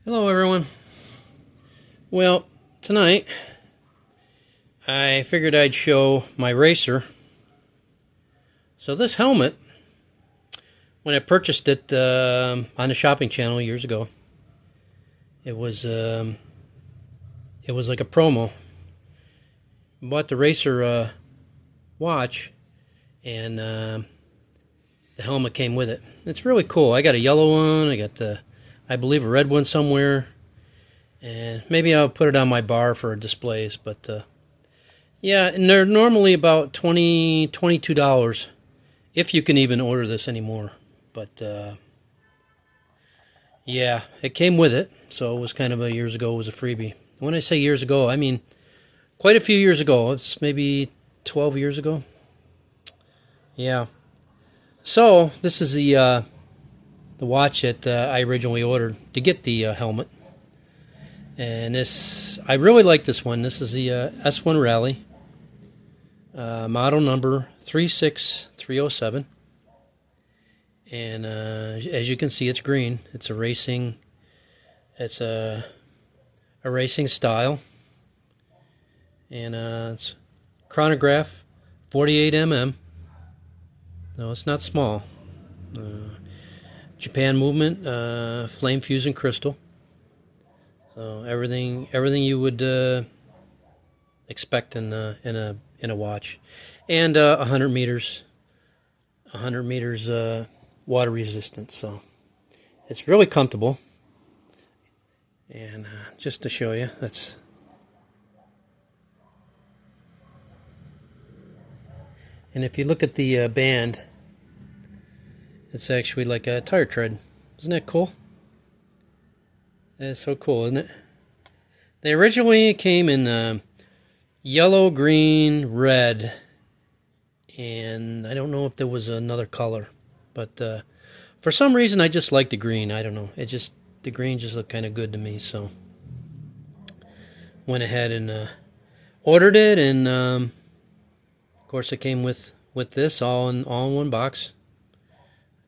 Hello everyone. Well, tonight I figured I'd show my racer. So this helmet, when I purchased it on the shopping channel years ago, it was like a promo. Bought the racer watch, and the helmet came with it. It's really cool. I got a yellow one. I got I believe a red one somewhere. And maybe I'll put it on my bar for displays, but yeah, and they're normally about $22, if you can even order this anymore. But yeah, it came with it, so it was kind of years ago. It was a freebie. When I say years ago, I mean quite a few years ago. It's maybe 12 years ago. Yeah. So this is the watch that I originally ordered to get the helmet. And this, I really like this one. This is the S1 Rally, model number 36307. And as you can see, it's green. It's a racing style. And it's chronograph, 48 mm. No, it's not small. Japan movement, flame fusion crystal. So everything you would expect in a watch, and 100 meters water resistant. So it's really comfortable. And just to show you, that's. And if you look at the band, it's actually like a tire tread. Isn't that cool? That's so cool, isn't it? They originally came in yellow, green, red, and I don't know if there was another color, but for some reason I just like the green. I don't know. The green just looked kind of good to me, so went ahead and ordered it, and of course it came with this all in one box.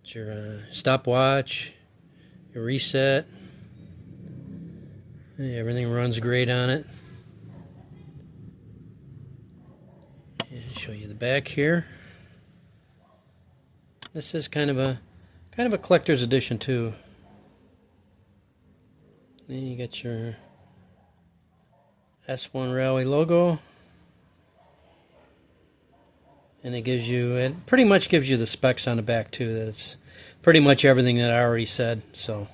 It's your stopwatch, your reset. Everything runs great on it. And show you the back here. This is kind of a collector's edition too. Then you got your S1 Rally logo, and it pretty much gives you the specs on the back too. That it's pretty much everything that I already said. So.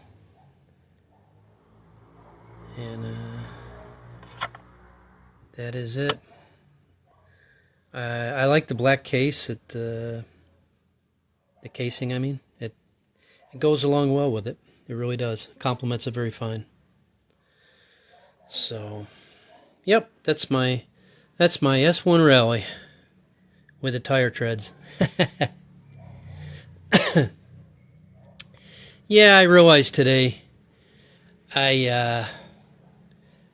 And that is it. I like the black case. The casing, I mean, it goes along well with it. It really does. Complements it very fine. So, yep, that's my S1 Rally with the tire treads. Yeah, I realized today.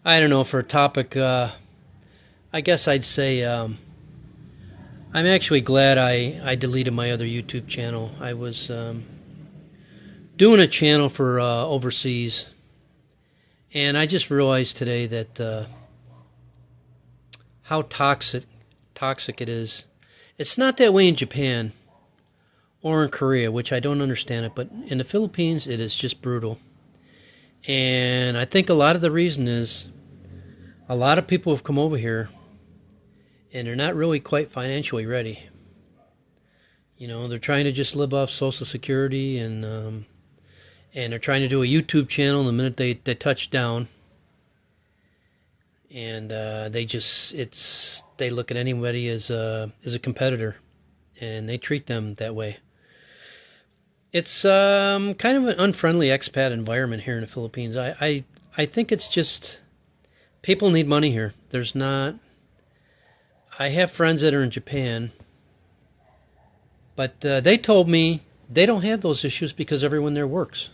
I don't know, for a topic, I guess I'd say I'm actually glad I deleted my other YouTube channel. I was doing a channel for overseas, and I just realized today that how toxic it is. It's not that way in Japan or in Korea, which I don't understand it, but in the Philippines it is just brutal. And I think a lot of the reason is a lot of people have come over here and they're not really quite financially ready. You know, they're trying to just live off Social Security, and they're trying to do a YouTube channel the minute they touch down. And they look at anybody as a competitor, and they treat them that way. It's kind of an unfriendly expat environment here in the Philippines. I think it's just people need money here. There's not. I have friends that are in Japan, but they told me they don't have those issues because everyone there works.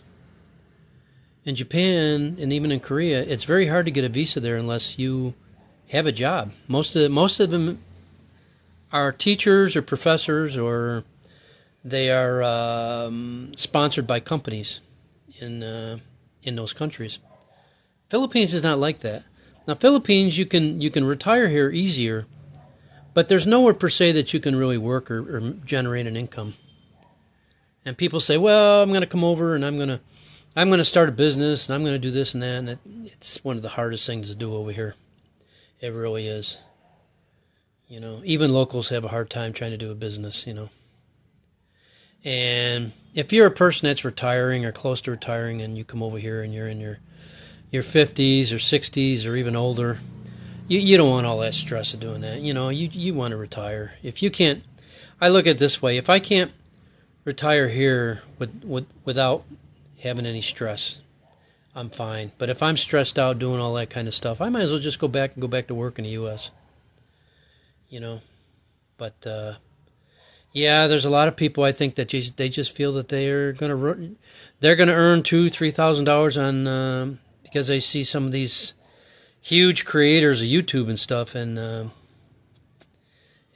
In Japan and even in Korea, it's very hard to get a visa there unless you have a job. Most of them are teachers or professors, or they are sponsored by companies in those countries. Philippines is not like that. Now, Philippines, you can retire here easier, but there's nowhere per se that you can really work or generate an income. And people say, well, I'm going to come over and I'm going to start a business and I'm going to do this and that. And it's one of the hardest things to do over here. It really is. You know, even locals have a hard time trying to do a business, you know. And if you're a person that's retiring or close to retiring and you come over here and you're in your 50s or 60s or even older, you don't want all that stress of doing that. You know, you want to retire. If you can't, I look at it this way, if I can't retire here without having any stress, I'm fine. But if I'm stressed out doing all that kind of stuff, I might as well just go back to work in the U.S. You know, but yeah, there's a lot of people I think that they just feel that they're gonna earn $2,000-$3,000 on because they see some of these huge creators of YouTube and stuff, and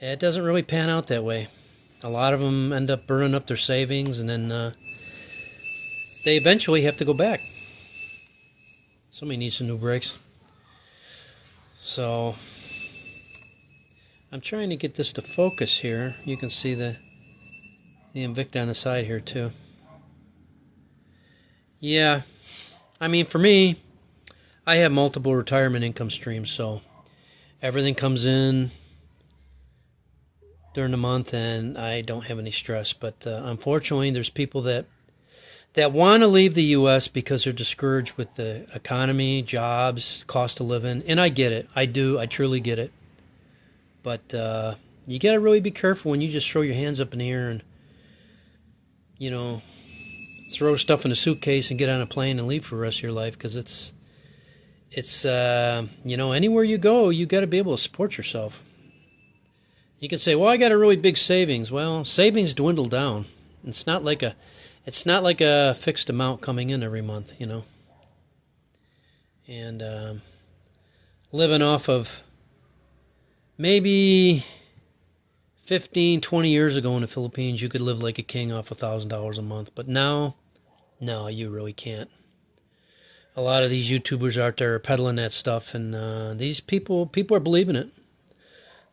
it doesn't really pan out that way. A lot of them end up burning up their savings, and then they eventually have to go back. Somebody needs some new brakes. So I'm trying to get this to focus here. You can see the Invicta on the side here too. Yeah, I mean, for me, I have multiple retirement income streams, so everything comes in during the month and I don't have any stress. But unfortunately, there's people that want to leave the U.S. because they're discouraged with the economy, jobs, cost of living, and I get it. I do. I truly get it. But you got to really be careful when you just throw your hands up in the air and, you know, throw stuff in a suitcase and get on a plane and leave for the rest of your life, because it's you know, anywhere you go, you got to be able to support yourself. You can say, well, I got a really big savings. Well, savings dwindle down. It's not like a fixed amount coming in every month, you know. And living off of maybe 15, 20 years ago in the Philippines, you could live like a king off $1,000 a month. But now, no, you really can't. A lot of these YouTubers out there are peddling that stuff, and these people are believing it.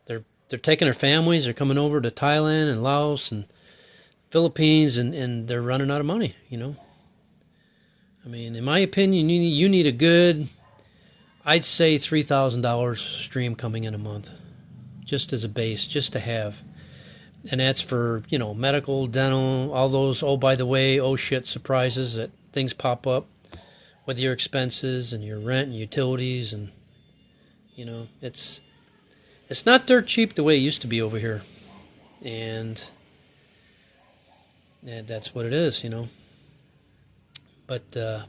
They're taking their families, they're coming over to Thailand and Laos and Philippines, and they're running out of money, you know. I mean, in my opinion, you need a good, I'd say $3,000 stream coming in a month, just as a base, just to have. And that's for, you know, medical, dental, all those, oh, by the way, oh shit, surprises that things pop up with your expenses and your rent and utilities, and, you know, it's not dirt cheap the way it used to be over here. And that's what it is, you know. But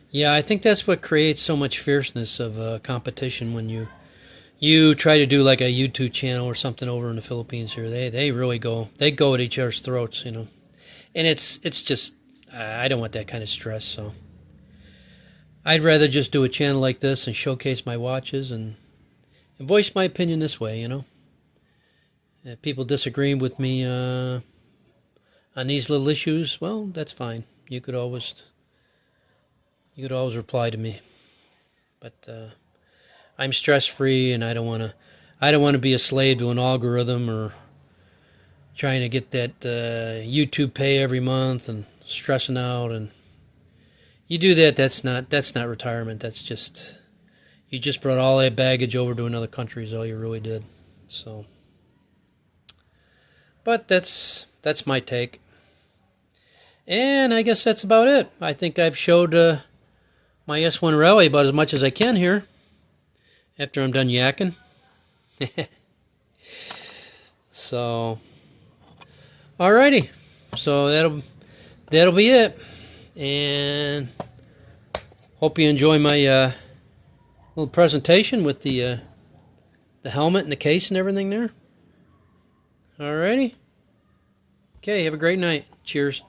yeah, I think that's what creates so much fierceness of competition when you try to do like a YouTube channel or something over in the Philippines here. They really go at each other's throats, you know. And it's just, I don't want that kind of stress, so I'd rather just do a channel like this and showcase my watches and voice my opinion this way, you know. If people disagree with me on these little issues, well, that's fine. You could always reply to me. But I'm stress-free, and I don't want to be a slave to an algorithm or trying to get that YouTube pay every month and stressing out. And you do that, that's not retirement. That's just, you just brought all that baggage over to another country is all you really did. So, but that's my take. And I guess that's about it. I think I've showed my S1 Rally about as much as I can here after I'm done yakking. So, alrighty. So that'll be it. And hope you enjoy my little presentation with the helmet and the case and everything there. Alrighty. Okay, have a great night. Cheers.